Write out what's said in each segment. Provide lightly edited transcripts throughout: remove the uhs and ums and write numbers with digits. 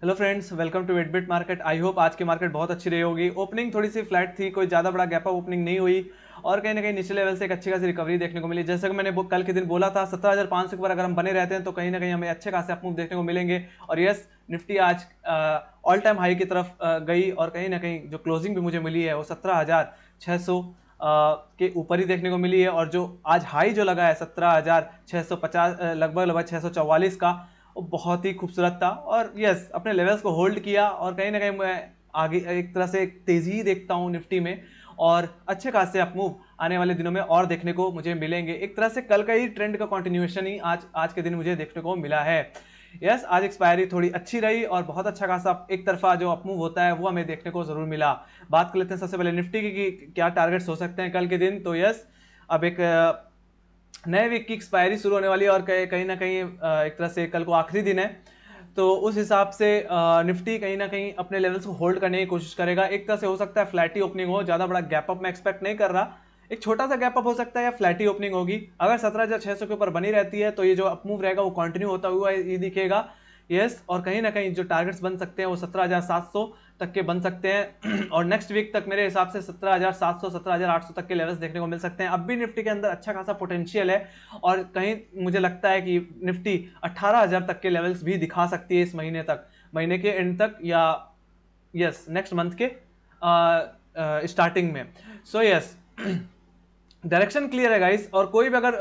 Hello friends, welcome to वेटबिट market. I hope आज की मार्केट बहुत अच्छी रही होगी। ओपनिंग थोड़ी सी फ्लैट थी, कोई ज़्यादा बड़ा गैप अप ओपनिंग नहीं हुई और कहीं ना कहीं निचले लेवल से एक अच्छी खासी रिकवरी देखने को मिली। जैसे कि मैंने कल के दिन बोला था 17,500 के ऊपर अगर हम बने रहते हैं तो कहीं ना कहीं हमें अच्छे खासे अपमूव देखने को मिलेंगे। और यस, निफ्टी आज ऑल टाइम हाई की तरफ गई और कहीं ना कहीं जो क्लोजिंग भी मुझे मिली है वो 17,600 के ऊपर ही देखने को मिली है। और जो आज हाई जो लगा है 17,650 लगभग लगभग 644 का, वो बहुत ही खूबसूरत था। और यस, अपने लेवल्स को होल्ड किया और कहीं ना कहीं मैं आगे एक तरह से तेजी ही देखता हूँ निफ्टी में। और अच्छे खासे अपमूव आने वाले दिनों में और देखने को मुझे मिलेंगे। एक तरह से कल का ही ट्रेंड का कंटिन्यूएशन ही आज के दिन मुझे देखने को मिला है। यस, आज एक्सपायरी थोड़ी अच्छी रही और बहुत अच्छा खासा एक तरफा जो अपमूव होता है वो हमें देखने को जरूर मिला। बात कर लेते हैं सबसे पहले निफ्टी की क्या टारगेट्स हो सकते हैं कल के दिन। तो यस, अब एक नए वीक की एक्सपायरी शुरू होने वाली है और कहीं ना कहीं एक तरह से कल को आखिरी दिन है, तो उस हिसाब से निफ्टी कहीं ना कहीं अपने लेवल्स को होल्ड करने की कोशिश करेगा। एक तरह से हो सकता है फ्लैटी ओपनिंग हो, ज़्यादा बड़ा गैप अप मैं एक्सपेक्ट नहीं कर रहा। एक छोटा सा गैप अप हो सकता है या फ्लैटी ओपनिंग होगी। अगर 17,600 के ऊपर बनी रहती है तो ये जो अपमूव रहेगा वो कंटिन्यू होता हुआ ये दिखेगा। यस, और कहीं ना कहीं जो टारगेट्स बन सकते हैं वो 17,700 तक के बन सकते हैं और नेक्स्ट वीक तक मेरे हिसाब से 17,700 17,800 तक के लेवल्स देखने को मिल सकते हैं। अब भी निफ्टी के अंदर अच्छा खासा पोटेंशियल है और कहीं मुझे लगता है कि निफ्टी 18,000 तक के लेवल्स भी दिखा सकती है इस महीने तक, महीने के एंड तक, या यस नेक्स्ट मंथ के स्टार्टिंग में। सो यस, डायरेक्शन क्लियर है गाइस। और कोई भी अगर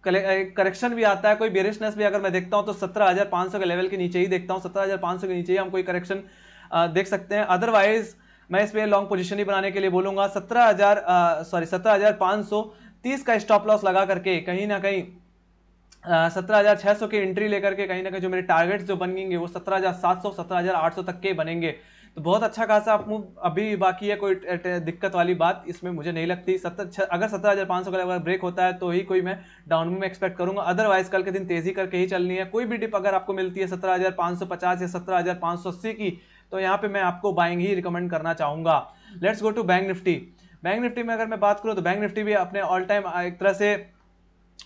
करेक्शन भी आता है, कोई बेरिशनेस भी अगर मैं देखता हूं तो 17,500 के लेवल के नीचे ही देखता हूं। 17,500 के नीचे ही हम कोई करेक्शन देख सकते हैं। अदरवाइज मैं इस पे लॉन्ग पोजीशन ही बनाने के लिए बोलूंगा। 17,530 का स्टॉप लॉस लगा करके कहीं ना कहीं 17,600 की एंट्री लेकर के कहीं ना कहीं जो मेरे टारगेट्स जो बनेंगे वो 17,700 17,800 तक के बनेंगे। तो बहुत अच्छा खासा अपमूव अभी बाकी है, कोई दिक्कत वाली बात इसमें मुझे नहीं लगती। अगर 17,500 का लेवल ब्रेक होता है तो ही कोई मैं डाउन में एक्सपेक्ट करूंगा। अदरवाइज कल के दिन तेजी करके ही चलनी है। कोई भी डिप अगर आपको मिलती है 17,550 या 17,580 की, तो यहाँ पे मैं आपको बाइंग ही रिकमेंड करना चाहूंगा। Let's go to bank Nifty. Bank Nifty में अगर मैं बात करूं तो बैंक निफ्टी भी अपने ऑल टाइम एक तरह से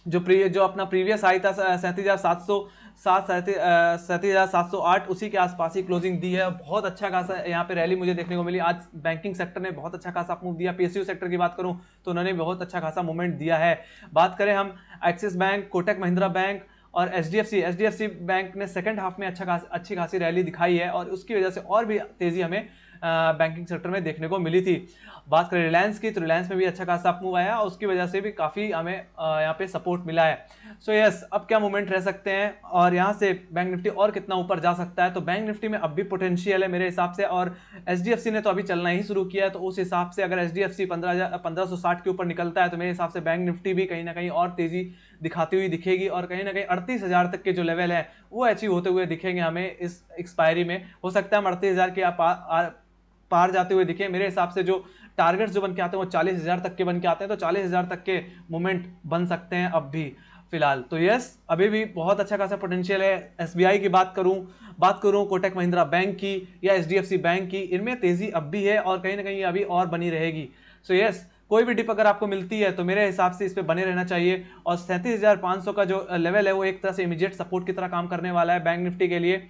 जो अपना प्रीवियस हाई था 37,708 उसी के आसपास ही क्लोजिंग दी है। बहुत अच्छा खासा यहाँ पे रैली मुझे देखने को मिली। आज बैंकिंग सेक्टर ने बहुत अच्छा खासा मूव दिया। पीएसयू सेक्टर की बात करूं तो उन्होंने बहुत अच्छा खासा मूवमेंट दिया है। बात करें हम axis bank, Kotak Mahindra bank और एचडीएफसी बैंक ने सेकंड हाफ में अच्छी खासी रैली दिखाई है और उसकी वजह से और भी तेजी हमें बैंकिंग सेक्टर में देखने को मिली थी। बात करें रिलायंस की तो रिलायंस में भी अच्छा खासा मूव आया और उसकी वजह से भी काफी हमें यहाँ पे सपोर्ट मिला है। सो यस, अब क्या मूवमेंट रह सकते हैं और यहाँ से बैंक निफ्टी और कितना ऊपर जा सकता है। तो बैंक निफ्टी में अब भी पोटेंशियल है मेरे हिसाब से। और एचडीएफसी ने तो अभी चलना ही शुरू किया है, तो उस हिसाब से अगर एचडीएफसी 15,60 के ऊपर निकलता है तो मेरे हिसाब से बैंक निफ्टी भी कहीं ना कहीं और तेजी दिखाती हुई दिखेगी और कहीं ना कहीं 38,000 तक के जो लेवल है वो अचीव होते हुए दिखेंगे हमें इस एक्सपायरी में। हो सकता है हम 38,000 के पार जाते हुए दिखे। मेरे हिसाब से जो टारगेट्स जो बन के आते हैं वो 40,000 तक के बन के आते हैं, तो 40,000 तक के मूवमेंट बन सकते हैं अब भी फिलहाल। तो यस, अभी भी बहुत अच्छा खासा पोटेंशियल है। एसबीआई की बात करूं कोटक महिंद्रा बैंक की या एचडीएफसी बैंक की, इनमें तेजी अब भी है और कहीं ना कहीं अभी और बनी रहेगी। सो यस, कोई भी डिप अगर आपको मिलती है तो मेरे हिसाब से इस पे बने रहना चाहिए। और 37,500 का जो लेवल है वो एक तरह से इमीडिएट सपोर्ट की तरह काम करने वाला है बैंक निफ्टी के लिए।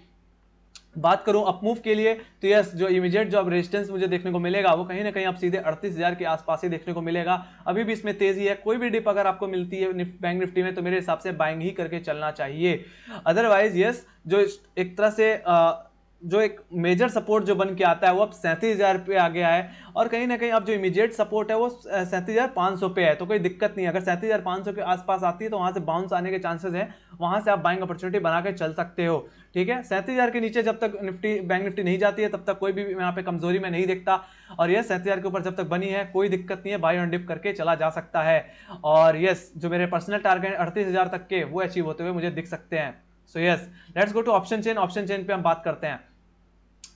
बात करूं अपमूव के लिए तो यस, जो इमीडिएट जो अब रेजिस्टेंस मुझे देखने को मिलेगा वो कहीं ना कहीं अब सीधे 38,000 के आसपास ही देखने को मिलेगा। अभी भी इसमें तेजी है। कोई भी डिप अगर आपको मिलती है बैंक निफ्टी में तो मेरे हिसाब से बाइंग ही करके चलना चाहिए। अदरवाइज यस, जो एक तरह से जो एक मेजर सपोर्ट जो बन के आता है वो अब 37,000 पे आ गया है और कहीं ना कहीं अब जो इमीडिएट सपोर्ट है वो 37,500 पे है। तो कोई दिक्कत नहीं है, अगर 37,500 के आसपास आती है तो वहां से बाउंस आने के चांसेस हैं, वहां से आप बाइंग अपॉर्चुनिटी बना के चल सकते हो। ठीक है, 37,000 के नीचे जब तक बैंक निफ्टी नहीं जाती है तब तक कोई भी यहाँ पे कमजोरी में नहीं दिखता। और यस, 37,000 के ऊपर जब तक बनी है कोई दिक्कत नहीं है, बाय ऑन डिप करके चला जा सकता है। और यस, जो मेरे पर्सनल टारगेट 38,000 तक के वो अचीव होते हुए मुझे दिख सकते हैं। So yes, let's go to option chain. Option chain पे हम बात करते हैं।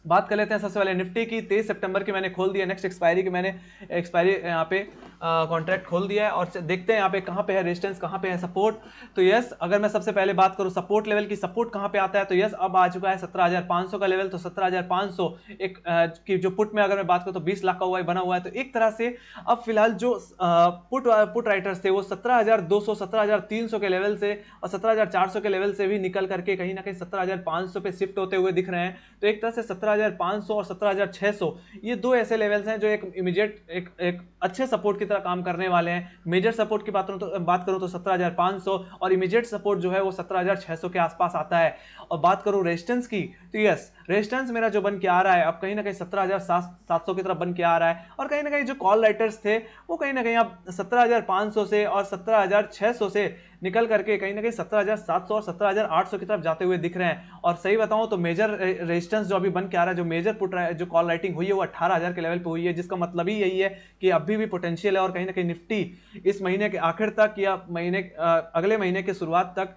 बात कर लेते हैं सबसे पहले निफ्टी की। 23 सितंबर की मैंने खोल दिया, नेक्स्ट एक्सपायरी की मैंने एक्सपायरी यहाँ पे कॉन्ट्रैक्ट खोल दिया है और देखते हैं यहाँ पे कहाँ पे है रेजिस्टेंस, कहाँ पे है सपोर्ट। तो यस, अगर मैं सबसे पहले बात करूँ सपोर्ट लेवल की, सपोर्ट कहाँ पे आता है, तो यस अब आ चुका है 17,500 का लेवल। तो 17,500 एक की जो पुट में अगर मैं बात करूँ तो 20 लाख का हुआ है, बना हुआ है। तो एक तरह से अब फिलहाल जो पुट राइटर्स थे वो 17,200 17,300 के लेवल से और 17,400 के लेवल से भी निकल करके कहीं ना कहीं 17,500 पे शिफ्ट होते हुए दिख रहे हैं। तो एक तरह से 17,500 और 17,600 ये दो ऐसे लेवल्स हैं जो एक इमीडिएट एक अच्छे सपोर्ट की तरह काम करने वाले हैं। मेजर सपोर्ट की बात करूं तो 17,500 और इमीडिएट सपोर्ट जो है वो 17,600 के आसपास आता है। और बात करूं रेजिस्टेंस की, तो यस रेजिस्टेंस मेरा जो बन के आ रहा है अब कहीं ना कहीं 17,700 की तरफ बन के आ रहा है। और कहीं ना कहीं जो कॉल राइटर्स थे वो कहीं ना कहीं अब 17,500 से और 17,600 से निकल करके कहीं ना कहीं 17,700 और 17,800 की तरफ जाते हुए दिख रहे हैं। और सही बताऊं तो मेजर रेजिस्टेंस जो अभी बन के आ रहा है, जो मेजर पुट जो कॉल राइटिंग हुई है वो 18,000 के लेवल पे हुई है, जिसका मतलब ही यही है कि अभी भी पोटेंशियल है। और कहीं ना कहीं निफ्टी इस महीने के आखिर तक या अगले महीने के शुरुआत तक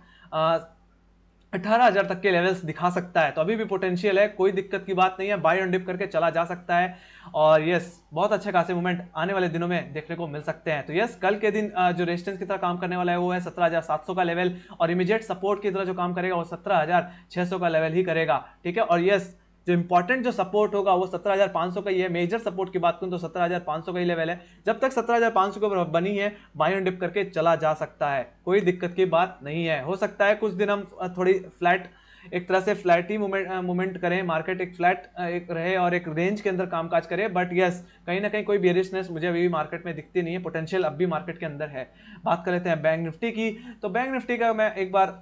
18,000 तक के लेवल्स दिखा सकता है। तो अभी भी पोटेंशियल है, कोई दिक्कत की बात नहीं है, बाय ऑन डिप करके चला जा सकता है। और यस बहुत अच्छे खासे मूवमेंट आने वाले दिनों में देखने को मिल सकते हैं। तो यस कल के दिन जो रेजिस्टेंस की तरह काम करने वाला है वो है 17,700 का लेवल और इमीडिएट सपोर्ट की तरह जो काम करेगा वो 17,600 का लेवल ही करेगा। ठीक है, और यस जो इंपॉर्टेंट जो सपोर्ट होगा वो 17,500 का ही है। मेजर सपोर्ट की बात करूं तो 17,500 का ही लेवल है। जब तक 17,500 के ऊपर बनी है बाय ऑन डिप करके चला जा सकता है, कोई दिक्कत की बात नहीं है। हो सकता है कुछ दिन हम थोड़ी फ्लैट एक तरह से फ्लैट ही मूवमेंट करें, मार्केट एक फ्लैट एक रहे और एक रेंज के अंदर कामकाज करे, बट यस कहीं ना कहीं कोई बेरिशनेस मुझे अभी भी मार्केट में दिखती नहीं है, पोटेंशियल अब भी मार्केट के अंदर है। बात कर लेते हैं बैंक निफ्टी की। तो बैंक निफ्टी का मैं एक बार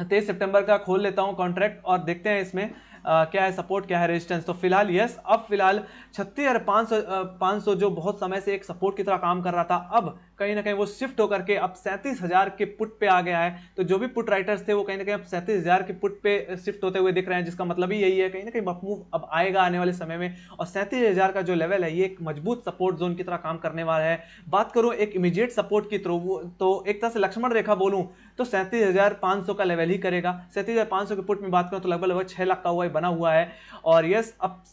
23 सितंबर का खोल लेता हूं कॉन्ट्रैक्ट और देखते हैं इसमें क्या है सपोर्ट, क्या है रेजिस्टेंस। तो फिलहाल यस अब फिलहाल 36,500 जो बहुत समय से एक सपोर्ट की तरह काम कर रहा था, अब कहीं ना कहीं वो शिफ्ट होकर के अब 37,000 के पुट पे आ गया है। तो जो भी पुट राइटर्स थे वो कहीं ना कहीं अब 37,000 के पुट पे शिफ्ट होते हुए दिख रहे हैं, जिसका मतलब ही यही है कहीं ना कहीं मूव अब आएगा आने वाले समय में। और 37,000 का जो लेवल है ये एक मजबूत सपोर्ट जोन की तरह काम करने वाला है। बात करूं एक इमीडिएट सपोर्ट की तो एक तरह से लक्ष्मण रेखा बोलूं तो 37,500 का लेवल ही करेगा। 37,500 के पुट में बात करूं तो लगभग 6 लाख का हुआ बना हुआ है। और यस अब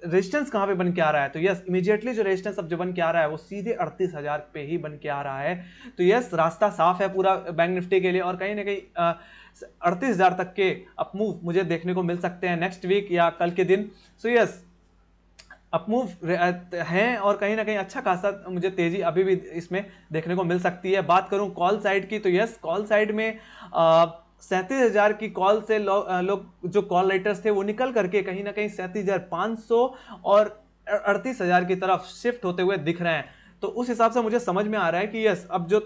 रेजिस्टेंस कहां पे बन के आ रहा है, तो यस इमीडिएटली जो रेजिस्टेंस अब जो बन के आ रहा है वो सीधे 38,000 पे ही बन के आ रहा है। तो यस रास्ता साफ है पूरा बैंक निफ्टी के लिए और कहीं ना कहीं 38,000 तक के अप मूव मुझे देखने को मिल सकते हैं नेक्स्ट वीक या कल के दिन। सो यस अपमूव हैं और कहीं ना कहीं अच्छा खासा मुझे तेजी अभी भी इसमें देखने को मिल सकती है। बात करूं कॉल साइड की तो यस कॉल साइड में 37,000 की कॉल से लोग जो कॉल राइटर्स थे वो निकल करके कहीं ना कहीं 37,500 और 38,000 की तरफ शिफ्ट होते हुए दिख रहे हैं। तो उस हिसाब से मुझे समझ में आ रहा है कि यस अब जो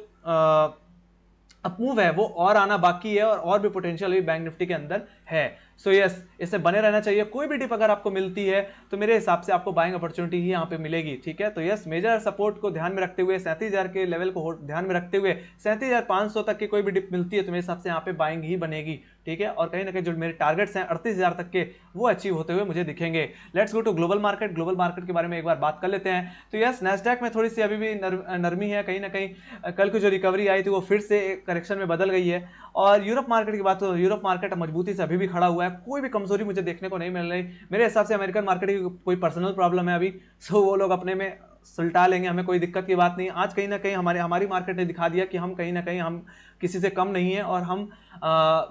अपमूव है वो और आना बाकी है और भी पोटेंशियल भी बैंक निफ्टी के अंदर है। सो यस इससे बने रहना चाहिए। कोई भी डिप अगर आपको मिलती है तो मेरे हिसाब से आपको बाइंग अपॉर्चुनिटी ही यहाँ पे मिलेगी। ठीक है, तो यस मेजर सपोर्ट को ध्यान में रखते हुए 37,000 के लेवल को ध्यान में रखते हुए 37,500 तक की कोई भी डिप मिलती है तो मेरे हिसाब से यहाँ पे बाइंग ही बनेगी। ठीक है, और कहीं ना कहीं जो मेरे टारगेट्स हैं 38,000 तक के वो अचीव होते हुए मुझे दिखेंगे। Let's go to global market. Global market के बारे में एक बार बात कर लेते हैं। तो यस नैस्डैक में थोड़ी सी अभी भी नरमी है, कहीं ना कहीं कल की जो रिकवरी आई थी वो फिर से करेक्शन में बदल गई है। और यूरोप मार्केट की बात करो, यूरोप मार्केट मजबूती से अभी भी खड़ा हुआ है, कोई भी कमजोरी मुझे देखने को नहीं मिल रही। मेरे हिसाब से अमेरिकन मार्केट की कोई पर्सनल प्रॉब्लम है अभी, सो वो लोग अपने में सुलटा लेंगे, हमें कोई दिक्कत की बात नहीं। आज कहीं ना कहीं हमारी मार्केट ने दिखा दिया कि हम कहीं ना कहीं हम किसी से कम नहीं है और हम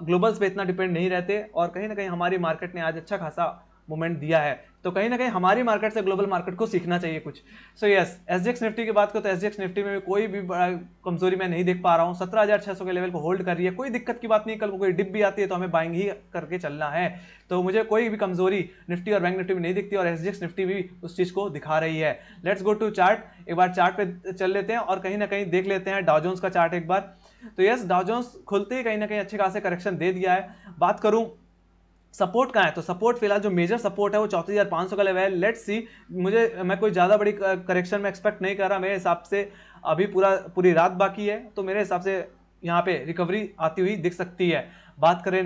ग्लोबल्स पे इतना डिपेंड नहीं रहते और कहीं ना कहीं हमारी मार्केट ने आज अच्छा खासा मूवमेंट दिया है। तो कहीं ना कहीं हमारी मार्केट से ग्लोबल मार्केट को सीखना चाहिए कुछ। सो यस एसजीएक्स निफ्टी की बात करो तो एसजीएक्स निफ्टी में कोई भी कमजोरी मैं नहीं देख पा रहा हूँ। 17,600 के लेवल को होल्ड कर रही है, कोई दिक्कत की बात नहीं। कल को कोई डिप भी आती है तो हमें बाइंग ही करके चलना है। तो मुझे कोई भी कमजोरी निफ्टी और बैंक निफ्टी में नहीं दिखती और एसजीएक्स निफ्टी भी उस चीज को दिखा रही है। Let's go to chart. एक बार चार्ट पे चल लेते हैं और कहीं ना कहीं देख लेते हैं डाउ जोन्स का चार्ट एक बार। तो यस डाउ जोन्स खुलते ही कहीं ना कहीं अच्छे खासे करेक्शन दे दिया है। बात करूं सपोर्ट कहाँ है तो सपोर्ट फिलहाल जो मेजर सपोर्ट है वो 34,500 का लेवल है। लेट्स सी मैं कोई ज़्यादा बड़ी करेक्शन में एक्सपेक्ट नहीं कर रहा। मेरे हिसाब से अभी पूरी रात बाकी है तो मेरे हिसाब से यहाँ पे रिकवरी आती हुई दिख सकती है। बात करें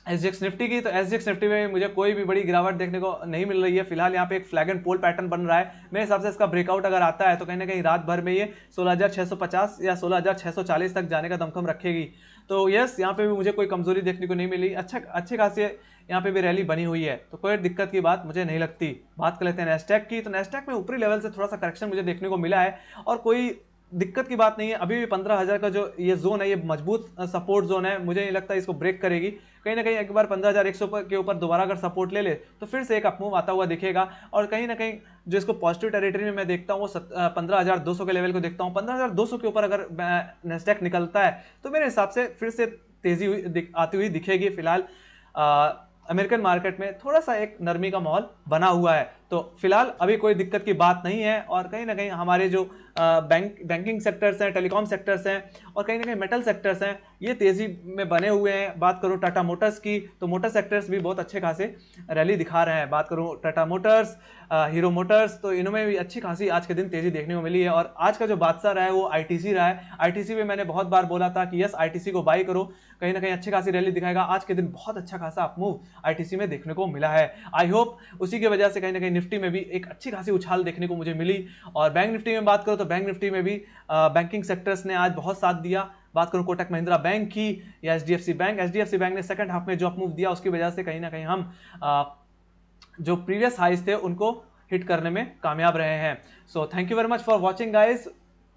एसजीएक्स निफ्टी की तो एसजीएक्स निफ्टी में मुझे कोई भी बड़ी गिरावट देखने को नहीं मिल रही है। फिलहाल यहाँ पे एक फ्लैग एंड पोल पैटर्न बन रहा है। मेरे हिसाब से इसका ब्रेकआउट अगर आता है तो कहीं ना कहीं रात भर में ये 16,650 या 16,640 तक जाने का दमखम रखेगी। तो यस यहाँ पे भी मुझे कोई कमजोरी देखने को नहीं मिली। अच्छे खासे यहाँ पे भी रैली बनी हुई है, तो कोई दिक्कत की बात मुझे नहीं लगती। बात कर लेते हैं नेस्डैक की, तो नेस्डैक में ऊपरी लेवल से थोड़ा सा करेक्शन मुझे देखने को मिला है और कोई दिक्कत की बात नहीं है। अभी भी 15,000 का जो ये जोन है, ये मजबूत सपोर्ट जोन है, मुझे नहीं लगता इसको ब्रेक करेगी। कहीं ना कहीं एक बार 15,100 के ऊपर दोबारा अगर सपोर्ट ले ले तो फिर से एक अपमूव आता हुआ दिखेगा और कहीं ना कहीं जो इसको पॉजिटिव टेरिटरी में मैं देखता हूँ वो 15,200 के लेवल को देखता हूँ। 15,200 के ऊपर अगर नेस्डैक निकलता है तो मेरे हिसाब से फिर से तेजी आती हुई दिखेगी। फिलहाल अमेरिकन मार्केट में थोड़ा सा एक नरमी का माहौल बना हुआ है, तो फिलहाल अभी कोई दिक्कत की बात नहीं है। और कहीं ना कहीं हमारे जो बैंकिंग सेक्टर्स हैं, टेलीकॉम सेक्टर्स हैं और कहीं ना कहीं मेटल सेक्टर्स हैं, ये तेजी में बने हुए हैं। बात करूं टाटा मोटर्स की, तो मोटर सेक्टर्स भी बहुत अच्छे खासे रैली दिखा रहे हैं। बात करूं टाटा मोटर्स, हीरो मोटर्स, तो इनमें भी अच्छी खासी आज के दिन तेजी देखने को मिली है। और आज का जो बादशाह रहा है वो आईटीसी रहा है। आईटीसी में मैंने बहुत बार बोला था कि यस, आईटीसी को बाई करो, कहीं ना कहीं अच्छी खासी रैली दिखाएगा। आज के दिन बहुत अच्छा खासा अपमूव आईटीसी में देखने को मिला है। आई होप उसी की वजह से कहीं ना कहीं निफ्टी में भी एक अच्छी खासी उछाल देखने को मुझे मिली। और बैंक निफ्टी में बात करो तो बैंक निफ्टी में भी बैंकिंग सेक्टर्स ने आज बहुत साथ दिया। बात करूं कोटक महिंद्रा बैंक की या एचडीएफसी बैंक ने सेकंड हाफ में जो अपमूव दिया उसकी वजह से कहीं ना कहीं हम जो प्रीवियस हाइज थे उनको हिट करने में कामयाब रहे हैं। सो thank you very much for watching guys.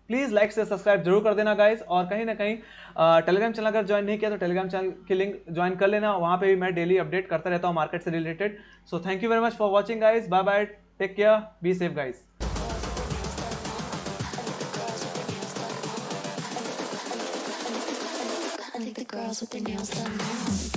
Please like से सब्सक्राइब जरूर कर देना गाइज। और कहीं ना कहीं टेलीग्राम चैनल अगर ज्वाइन नहीं किया तो टेलीग्राम चैनल की लिंक ज्वाइन कर लेना, वहां पे भी मैं डेली अपडेट करता रहता हूँ मार्केट से related. So thank you very much for watching guys. Bye bye, take care, be safe guys. I think the girls with their nails done now.